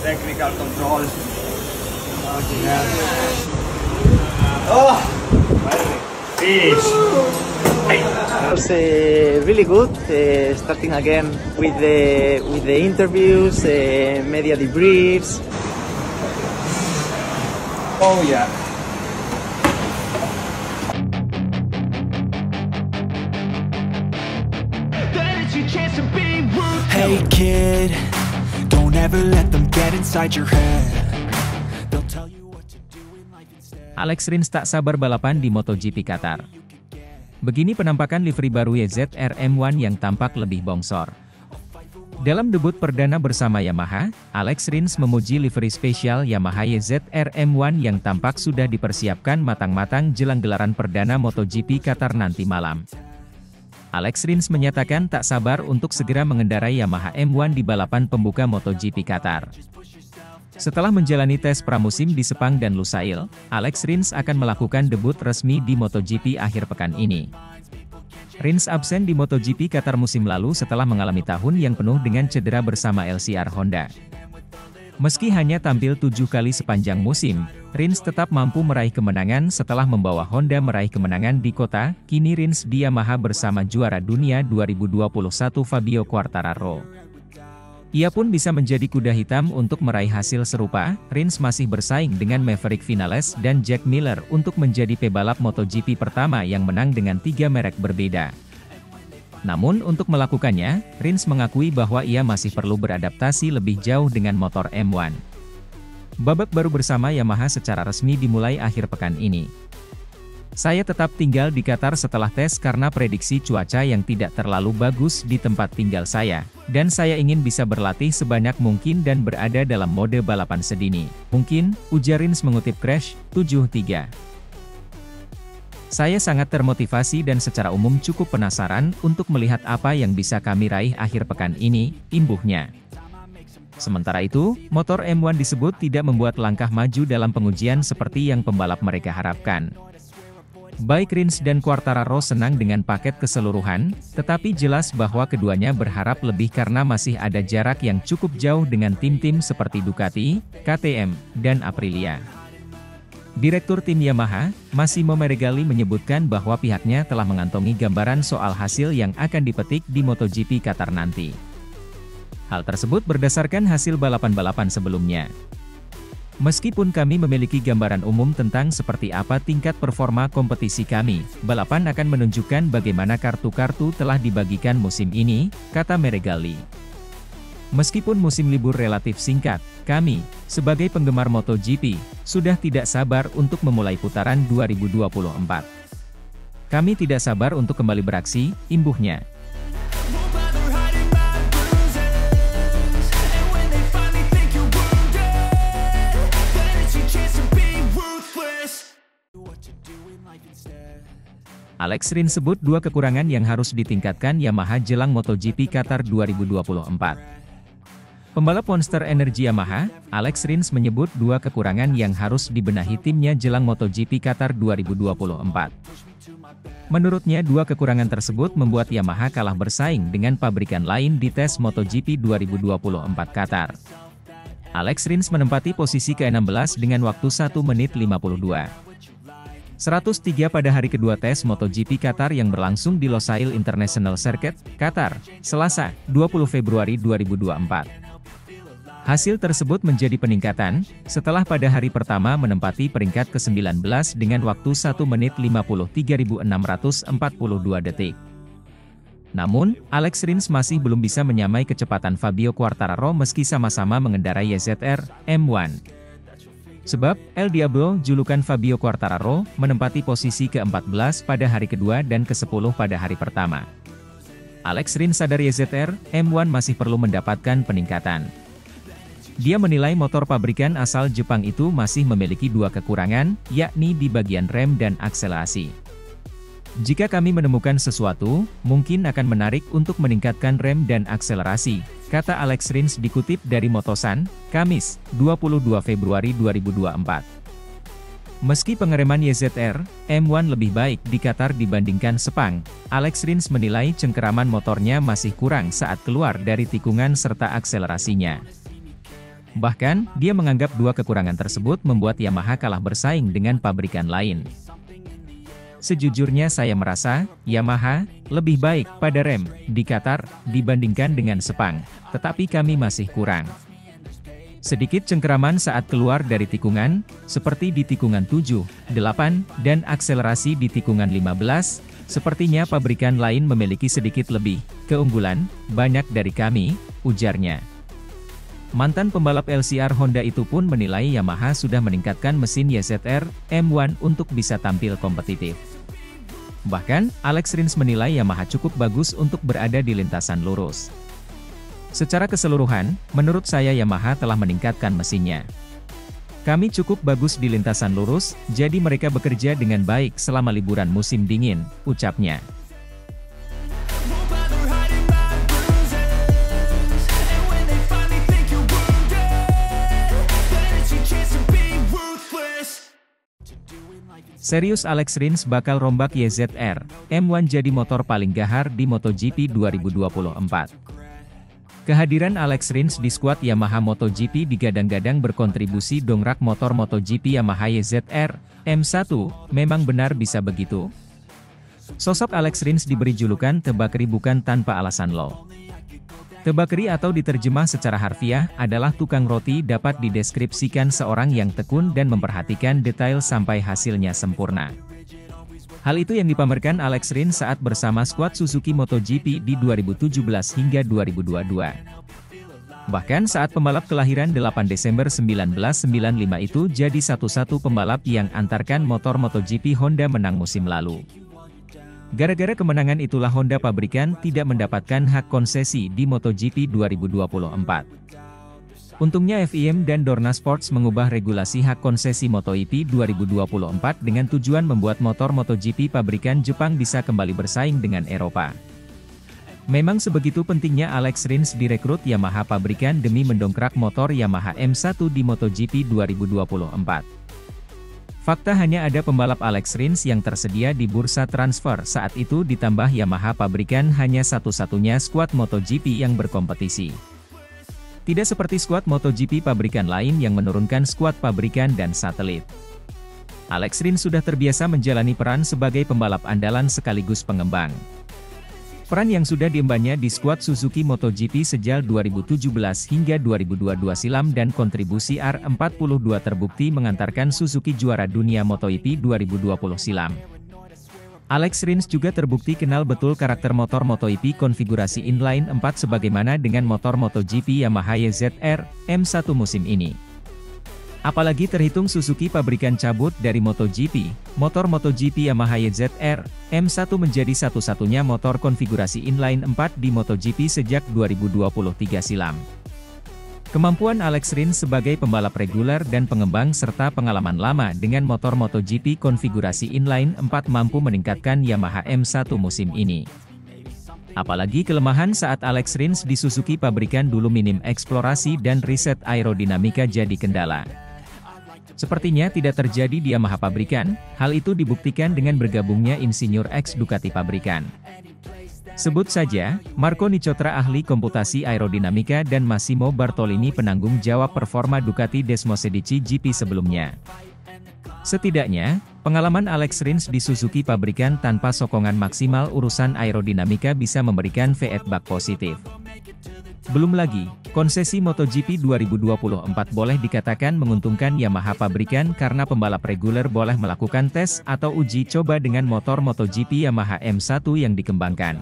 Technical control. Oh, fish. It was really good. Starting again with the interviews, media debriefs. Oh yeah. Hey kid, don't ever let them get inside your head. They'll tell you what to do in life instead. Alex Rins tak sabar balapan di MotoGP Qatar. Begini penampakan livery baru YZR M1 yang tampak lebih bongsor. Dalam debut perdana bersama Yamaha, Alex Rins memuji livery spesial Yamaha YZR M1 yang tampak sudah dipersiapkan matang-matang jelang gelaran perdana MotoGP Qatar nanti malam. Alex Rins menyatakan tak sabar untuk segera mengendarai Yamaha M1 di balapan pembuka MotoGP Qatar. Setelah menjalani tes pramusim di Sepang dan Lusail, Alex Rins akan melakukan debut resmi di MotoGP akhir pekan ini. Rins absen di MotoGP Qatar musim lalu setelah mengalami tahun yang penuh dengan cedera bersama LCR Honda. Meski hanya tampil 7 kali sepanjang musim, Rins tetap mampu meraih kemenangan setelah membawa Honda meraih kemenangan di kota. Kini Rins di Yamaha bersama juara dunia 2021 Fabio Quartararo. Ia pun bisa menjadi kuda hitam untuk meraih hasil serupa. Rins masih bersaing dengan Maverick Vinales dan Jack Miller untuk menjadi pebalap MotoGP pertama yang menang dengan 3 merek berbeda. Namun untuk melakukannya, Rins mengakui bahwa ia masih perlu beradaptasi lebih jauh dengan motor M1. Babak baru bersama Yamaha secara resmi dimulai akhir pekan ini. Saya tetap tinggal di Qatar setelah tes karena prediksi cuaca yang tidak terlalu bagus di tempat tinggal saya, dan saya ingin bisa berlatih sebanyak mungkin dan berada dalam mode balapan sedini. Mungkin, ujar Rins mengutip Crash 73. Saya sangat termotivasi dan secara umum cukup penasaran untuk melihat apa yang bisa kami raih akhir pekan ini, imbuhnya. Sementara itu, motor M1 disebut tidak membuat langkah maju dalam pengujian seperti yang pembalap mereka harapkan. Baik Rins dan Quartararo senang dengan paket keseluruhan, tetapi jelas bahwa keduanya berharap lebih karena masih ada jarak yang cukup jauh dengan tim-tim seperti Ducati, KTM, dan Aprilia. Direktur tim Yamaha, Massimo Meregali menyebutkan bahwa pihaknya telah mengantongi gambaran soal hasil yang akan dipetik di MotoGP Qatar nanti. Hal tersebut berdasarkan hasil balapan-balapan sebelumnya. Meskipun kami memiliki gambaran umum tentang seperti apa tingkat performa kompetisi kami, balapan akan menunjukkan bagaimana kartu-kartu telah dibagikan musim ini, kata Meregali. Meskipun musim libur relatif singkat, kami, sebagai penggemar MotoGP, sudah tidak sabar untuk memulai putaran 2024. Kami tidak sabar untuk kembali beraksi, imbuhnya. Alex Rins sebut 2 kekurangan yang harus ditingkatkan Yamaha jelang MotoGP Qatar 2024. Pembalap Monster Energy Yamaha, Alex Rins menyebut 2 kekurangan yang harus dibenahi timnya jelang MotoGP Qatar 2024. Menurutnya 2 kekurangan tersebut membuat Yamaha kalah bersaing dengan pabrikan lain di tes MotoGP 2024 Qatar. Alex Rins menempati posisi ke-16 dengan waktu 1 menit 52. 103 pada hari kedua tes MotoGP Qatar yang berlangsung di Losail International Circuit, Qatar, Selasa, 20 Februari 2024. Hasil tersebut menjadi peningkatan, setelah pada hari pertama menempati peringkat ke-19 dengan waktu 1 menit 53.642 detik. Namun, Alex Rins masih belum bisa menyamai kecepatan Fabio Quartararo meski sama-sama mengendarai YZR M1. Sebab, El Diablo, julukan Fabio Quartararo, menempati posisi ke-14 pada hari kedua dan ke-10 pada hari pertama. Alex Rins sadar YZR M1 masih perlu mendapatkan peningkatan. Dia menilai motor pabrikan asal Jepang itu masih memiliki 2 kekurangan, yakni di bagian rem dan akselerasi. Jika kami menemukan sesuatu, mungkin akan menarik untuk meningkatkan rem dan akselerasi, kata Alex Rins dikutip dari Motosan, Kamis, 22 Februari 2024. Meski pengereman YZR M1 lebih baik di Qatar dibandingkan Sepang, Alex Rins menilai cengkeraman motornya masih kurang saat keluar dari tikungan serta akselerasinya. Bahkan, dia menganggap dua kekurangan tersebut membuat Yamaha kalah bersaing dengan pabrikan lain. Sejujurnya saya merasa, Yamaha lebih baik pada rem di Qatar dibandingkan dengan Sepang, tetapi kami masih kurang. Sedikit cengkeraman saat keluar dari tikungan, seperti di tikungan 7, 8, dan akselerasi di tikungan 15, sepertinya pabrikan lain memiliki sedikit lebih keunggulan, banyak dari kami, ujarnya. Mantan pembalap LCR Honda itu pun menilai Yamaha sudah meningkatkan mesin YZR M1 untuk bisa tampil kompetitif. Bahkan, Alex Rins menilai Yamaha cukup bagus untuk berada di lintasan lurus. Secara keseluruhan, menurut saya Yamaha telah meningkatkan mesinnya. Kami cukup bagus di lintasan lurus, jadi mereka bekerja dengan baik selama liburan musim dingin, ucapnya. Serius Alex Rins bakal rombak YZR M1 jadi motor paling gahar di MotoGP 2024. Kehadiran Alex Rins di skuad Yamaha MotoGP digadang-gadang berkontribusi dongkrak motor MotoGP Yamaha YZR M1, memang benar bisa begitu? Sosok Alex Rins diberi julukan Tebakri bukan tanpa alasan loh. Tebakri atau diterjemah secara harfiah adalah tukang roti, dapat dideskripsikan seorang yang tekun dan memperhatikan detail sampai hasilnya sempurna. Hal itu yang dipamerkan Alex Rins saat bersama skuad Suzuki MotoGP di 2017 hingga 2022. Bahkan saat pembalap kelahiran 8 Desember 1995 itu jadi satu-satu pembalap yang antarkan motor MotoGP Honda menang musim lalu. Gara-gara kemenangan itulah Honda pabrikan tidak mendapatkan hak konsesi di MotoGP 2024. Untungnya FIM dan Dorna Sports mengubah regulasi hak konsesi MotoGP 2024 dengan tujuan membuat motor MotoGP pabrikan Jepang bisa kembali bersaing dengan Eropa. Memang sebegitu pentingnya Alex Rins direkrut Yamaha pabrikan demi mendongkrak motor Yamaha M1 di MotoGP 2024. Fakta hanya ada pembalap Alex Rins yang tersedia di bursa transfer saat itu, ditambah Yamaha pabrikan hanya satu-satunya skuad MotoGP yang berkompetisi. Tidak seperti skuad MotoGP pabrikan lain yang menurunkan skuad pabrikan dan satelit. Alex Rins sudah terbiasa menjalani peran sebagai pembalap andalan sekaligus pengembang. Peran yang sudah diembannya di skuad Suzuki MotoGP sejak 2017 hingga 2022 silam dan kontribusi R42 terbukti mengantarkan Suzuki juara dunia MotoGP 2020 silam. Alex Rins juga terbukti kenal betul karakter motor MotoGP konfigurasi inline 4 sebagaimana dengan motor MotoGP Yamaha YZR M1 musim ini. Apalagi terhitung Suzuki pabrikan cabut dari MotoGP, motor MotoGP Yamaha YZR M1 menjadi satu-satunya motor konfigurasi inline 4 di MotoGP sejak 2023 silam. Kemampuan Alex Rins sebagai pembalap reguler dan pengembang serta pengalaman lama dengan motor MotoGP konfigurasi inline 4 mampu meningkatkan Yamaha M1 musim ini. Apalagi kelemahan saat Alex Rins di Suzuki pabrikan dulu minim eksplorasi dan riset aerodinamika jadi kendala. Sepertinya tidak terjadi di Yamaha pabrikan, hal itu dibuktikan dengan bergabungnya insinyur ex Ducati pabrikan. Sebut saja, Marco Nicotra ahli komputasi aerodinamika dan Massimo Bartolini penanggung jawab performa Ducati Desmosedici GP sebelumnya. Setidaknya, pengalaman Alex Rins di Suzuki pabrikan tanpa sokongan maksimal urusan aerodinamika bisa memberikan feedback positif. Belum lagi, konsesi MotoGP 2024 boleh dikatakan menguntungkan Yamaha pabrikan karena pembalap reguler boleh melakukan tes atau uji coba dengan motor MotoGP Yamaha M1 yang dikembangkan.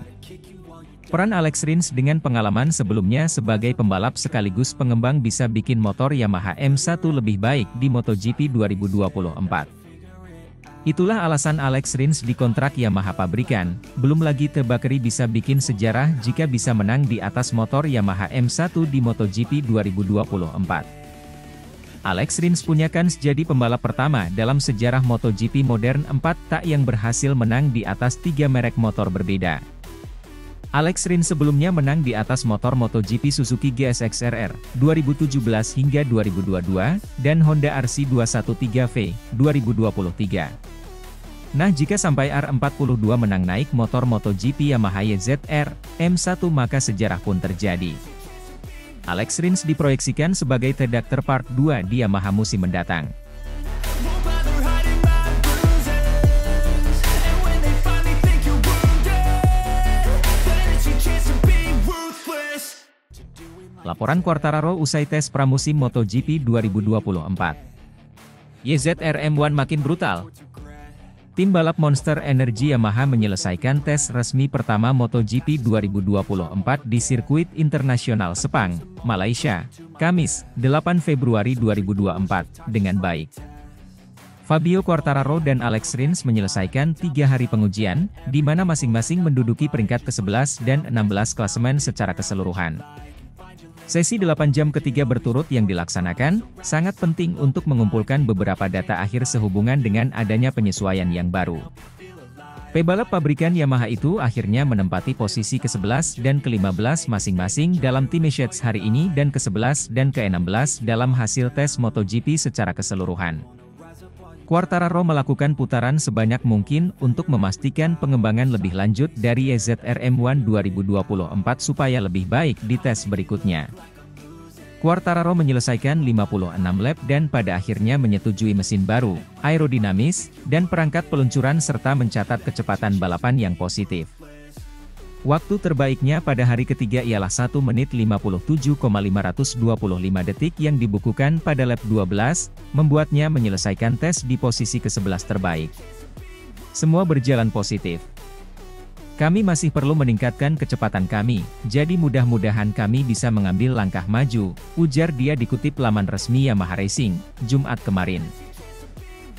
Peran Alex Rins dengan pengalaman sebelumnya sebagai pembalap sekaligus pengembang bisa bikin motor Yamaha M1 lebih baik di MotoGP 2024. Itulah alasan Alex Rins dikontrak Yamaha pabrikan, belum lagi Tebakri bisa bikin sejarah jika bisa menang di atas motor Yamaha M1 di MotoGP 2024. Alex Rins punya kans jadi pembalap pertama dalam sejarah MotoGP modern 4 tak yang berhasil menang di atas 3 merek motor berbeda. Alex Rins sebelumnya menang di atas motor MotoGP Suzuki GSX-RR 2017 hingga 2022, dan Honda RC213V 2023. Nah, jika sampai R42 menang naik motor MotoGP Yamaha YZR M1, maka sejarah pun terjadi. Alex Rins diproyeksikan sebagai redaktor Part 2 di Yamaha musim mendatang. Laporan Quartararo usai tes pramusim MotoGP 2024. YZR M1 makin brutal. Tim balap Monster Energy Yamaha menyelesaikan tes resmi pertama MotoGP 2024 di sirkuit internasional Sepang, Malaysia, Kamis, 8 Februari 2024, dengan baik. Fabio Quartararo dan Alex Rins menyelesaikan 3 hari pengujian, di mana masing-masing menduduki peringkat ke-11 dan 16 klasemen secara keseluruhan. Sesi 8 jam ketiga berturut yang dilaksanakan, sangat penting untuk mengumpulkan beberapa data akhir sehubungan dengan adanya penyesuaian yang baru. Pebalap pabrikan Yamaha itu akhirnya menempati posisi ke-11 dan ke-15 masing-masing dalam Teamsheets hari ini dan ke-11 dan ke-16 dalam hasil tes MotoGP secara keseluruhan. Quartararo melakukan putaran sebanyak mungkin untuk memastikan pengembangan lebih lanjut dari YZR M1 2024 supaya lebih baik di tes berikutnya. Quartararo menyelesaikan 56 lap dan pada akhirnya menyetujui mesin baru, aerodinamis, dan perangkat peluncuran serta mencatat kecepatan balapan yang positif. Waktu terbaiknya pada hari ketiga ialah 1 menit 57,525 detik yang dibukukan pada lap 12, membuatnya menyelesaikan tes di posisi ke-11 terbaik. Semua berjalan positif. Kami masih perlu meningkatkan kecepatan kami, jadi mudah-mudahan kami bisa mengambil langkah maju, ujar dia dikutip laman resmi Yamaha Racing, Jumat kemarin.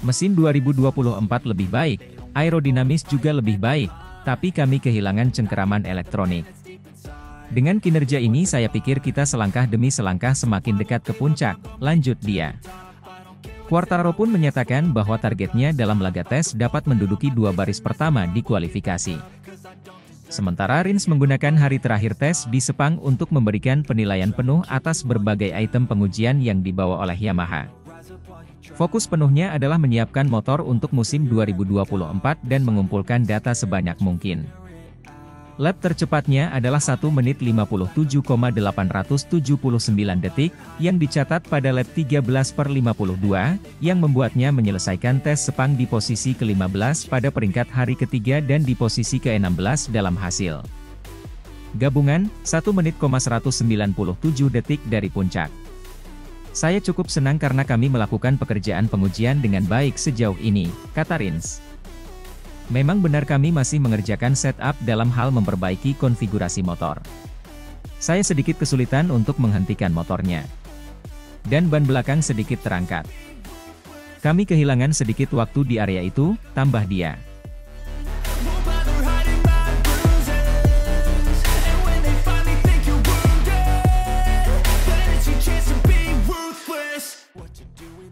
Mesin 2024 lebih baik, aerodinamis juga lebih baik, tapi kami kehilangan cengkeraman elektronik. Dengan kinerja ini saya pikir kita selangkah demi selangkah semakin dekat ke puncak, lanjut dia. Quartararo pun menyatakan bahwa targetnya dalam laga tes dapat menduduki 2 baris pertama di kualifikasi. Sementara Rins menggunakan hari terakhir tes di Sepang untuk memberikan penilaian penuh atas berbagai item pengujian yang dibawa oleh Yamaha. Fokus penuhnya adalah menyiapkan motor untuk musim 2024 dan mengumpulkan data sebanyak mungkin. Lap tercepatnya adalah 1 menit 57,879 detik, yang dicatat pada lap 13/52, yang membuatnya menyelesaikan tes Sepang di posisi ke-15 pada peringkat hari ketiga dan di posisi ke-16 dalam hasil gabungan, 1 menit 197 detik dari puncak. Saya cukup senang karena kami melakukan pekerjaan pengujian dengan baik sejauh ini, kata Rins. Memang benar kami masih mengerjakan setup dalam hal memperbaiki konfigurasi motor. Saya sedikit kesulitan untuk menghentikan motornya. Dan ban belakang sedikit terangkat. Kami kehilangan sedikit waktu di area itu, tambah dia.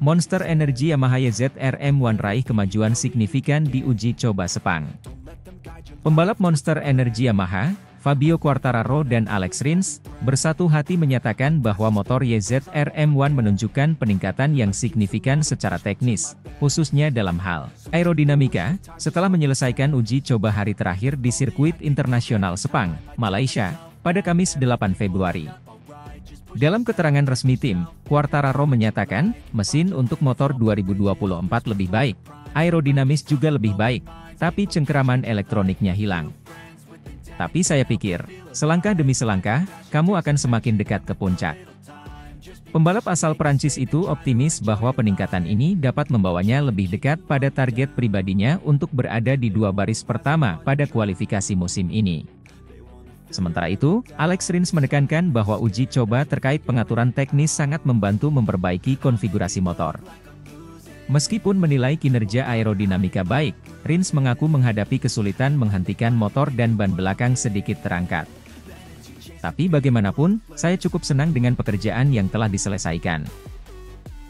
Monster Energy Yamaha YZR M1 raih kemajuan signifikan di uji coba Sepang. Pembalap Monster Energy Yamaha, Fabio Quartararo dan Alex Rins, bersatu hati menyatakan bahwa motor YZR M1 menunjukkan peningkatan yang signifikan secara teknis, khususnya dalam hal aerodinamika, setelah menyelesaikan uji coba hari terakhir di sirkuit internasional Sepang, Malaysia, pada Kamis 8 Februari. Dalam keterangan resmi tim, Quartararo menyatakan, mesin untuk motor 2024 lebih baik, aerodinamis juga lebih baik, tapi cengkeraman elektroniknya hilang. Tapi saya pikir, selangkah demi selangkah, kamu akan semakin dekat ke puncak. Pembalap asal Prancis itu optimis bahwa peningkatan ini dapat membawanya lebih dekat pada target pribadinya untuk berada di 2 baris pertama pada kualifikasi musim ini. Sementara itu, Alex Rins menekankan bahwa uji coba terkait pengaturan teknis sangat membantu memperbaiki konfigurasi motor. Meskipun menilai kinerja aerodinamika baik, Rins mengaku menghadapi kesulitan menghentikan motor dan ban belakang sedikit terangkat. Tapi bagaimanapun, saya cukup senang dengan pekerjaan yang telah diselesaikan.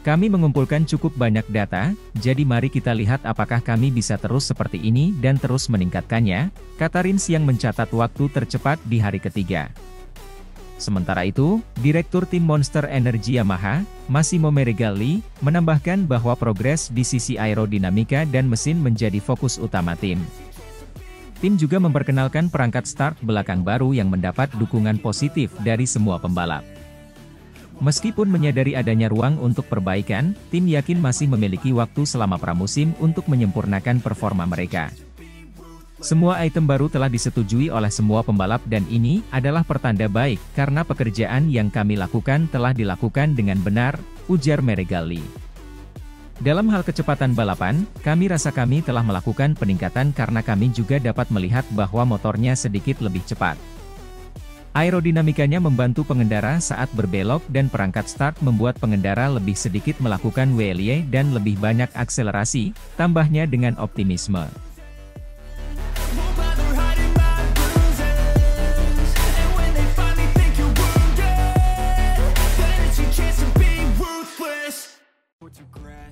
Kami mengumpulkan cukup banyak data, jadi mari kita lihat apakah kami bisa terus seperti ini dan terus meningkatkannya, kata Rins yang mencatat waktu tercepat di hari ketiga. Sementara itu, Direktur Tim Monster Energy Yamaha, Massimo Meregalli, menambahkan bahwa progres di sisi aerodinamika dan mesin menjadi fokus utama tim. Tim juga memperkenalkan perangkat start belakang baru yang mendapat dukungan positif dari semua pembalap. Meskipun menyadari adanya ruang untuk perbaikan, tim yakin masih memiliki waktu selama pramusim untuk menyempurnakan performa mereka. Semua item baru telah disetujui oleh semua pembalap dan ini adalah pertanda baik karena pekerjaan yang kami lakukan telah dilakukan dengan benar, ujar Meregalli. Dalam hal kecepatan balapan, kami rasa kami telah melakukan peningkatan karena kami juga dapat melihat bahwa motornya sedikit lebih cepat. Aerodinamikanya membantu pengendara saat berbelok dan perangkat start membuat pengendara lebih sedikit melakukan wheelie dan lebih banyak akselerasi, tambahnya dengan optimisme.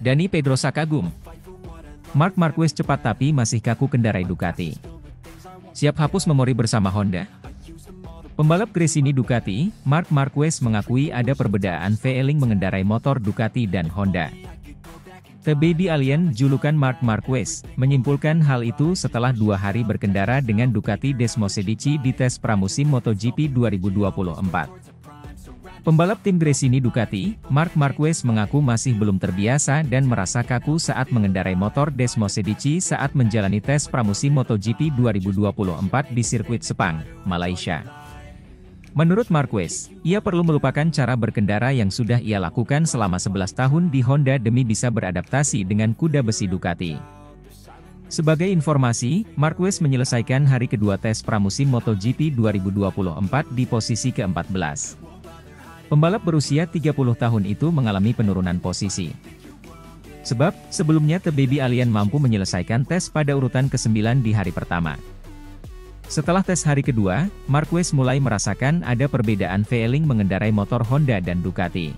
Dani Pedrosa kagum. Marc Marquez cepat tapi masih kaku kendarai Ducati. Siap hapus memori bersama Honda? Pembalap Gresini Ducati, Marc Marquez mengakui ada perbedaan feeling mengendarai motor Ducati dan Honda. The Baby Alien, julukan Marc Marquez, menyimpulkan hal itu setelah 2 hari berkendara dengan Ducati Desmosedici di tes pramusim MotoGP 2024. Pembalap tim Gresini Ducati, Marc Marquez mengaku masih belum terbiasa dan merasa kaku saat mengendarai motor Desmosedici saat menjalani tes pramusim MotoGP 2024 di sirkuit Sepang, Malaysia. Menurut Marquez, ia perlu melupakan cara berkendara yang sudah ia lakukan selama 11 tahun di Honda demi bisa beradaptasi dengan kuda besi Ducati. Sebagai informasi, Marquez menyelesaikan hari kedua tes pramusim MotoGP 2024 di posisi ke-14. Pembalap berusia 30 tahun itu mengalami penurunan posisi. Sebab, sebelumnya The Baby Alien mampu menyelesaikan tes pada urutan ke-9 di hari pertama. Setelah tes hari kedua, Marquez mulai merasakan ada perbedaan feeling mengendarai motor Honda dan Ducati.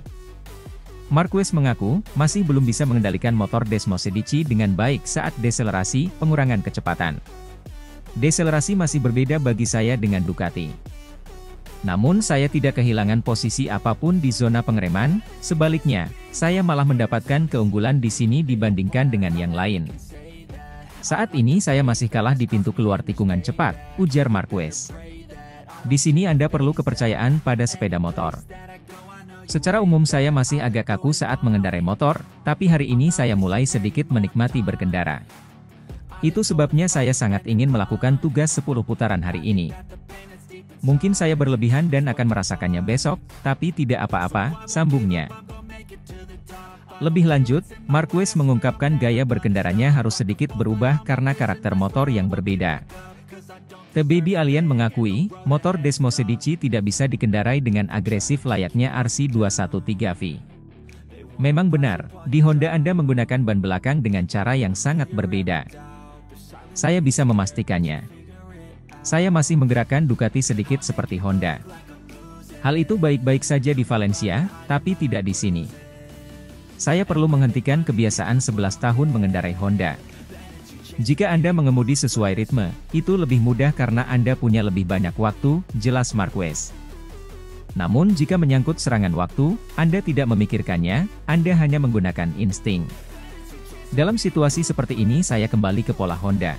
Marquez mengaku, masih belum bisa mengendalikan motor Desmosedici dengan baik saat deselerasi, pengurangan kecepatan. Deselerasi masih berbeda bagi saya dengan Ducati. Namun saya tidak kehilangan posisi apapun di zona pengereman, sebaliknya, saya malah mendapatkan keunggulan di sini dibandingkan dengan yang lain. Saat ini saya masih kalah di pintu keluar tikungan cepat, ujar Marquez. Di sini Anda perlu kepercayaan pada sepeda motor. Secara umum saya masih agak kaku saat mengendarai motor, tapi hari ini saya mulai sedikit menikmati berkendara. Itu sebabnya saya sangat ingin melakukan tugas 10 putaran hari ini. Mungkin saya berlebihan dan akan merasakannya besok, tapi tidak apa-apa, sambungnya. Lebih lanjut, Marquez mengungkapkan gaya berkendaranya harus sedikit berubah karena karakter motor yang berbeda. The Baby Alien mengakui, motor Desmosedici tidak bisa dikendarai dengan agresif layaknya RC213V. Memang benar, di Honda Anda menggunakan ban belakang dengan cara yang sangat berbeda. Saya bisa memastikannya. Saya masih menggerakkan Ducati sedikit seperti Honda. Hal itu baik-baik saja di Valencia, tapi tidak di sini. Saya perlu menghentikan kebiasaan 11 tahun mengendarai Honda. Jika Anda mengemudi sesuai ritme, itu lebih mudah karena Anda punya lebih banyak waktu, jelas Marquez. Namun jika menyangkut serangan waktu, Anda tidak memikirkannya, Anda hanya menggunakan insting. Dalam situasi seperti ini saya kembali ke pola Honda.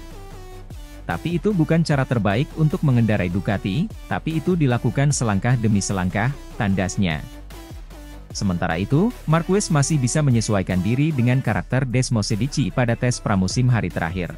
Tapi itu bukan cara terbaik untuk mengendarai Ducati, tapi itu dilakukan selangkah demi selangkah, tandasnya. Sementara itu, Marquez masih bisa menyesuaikan diri dengan karakter Desmosedici pada tes pramusim hari terakhir.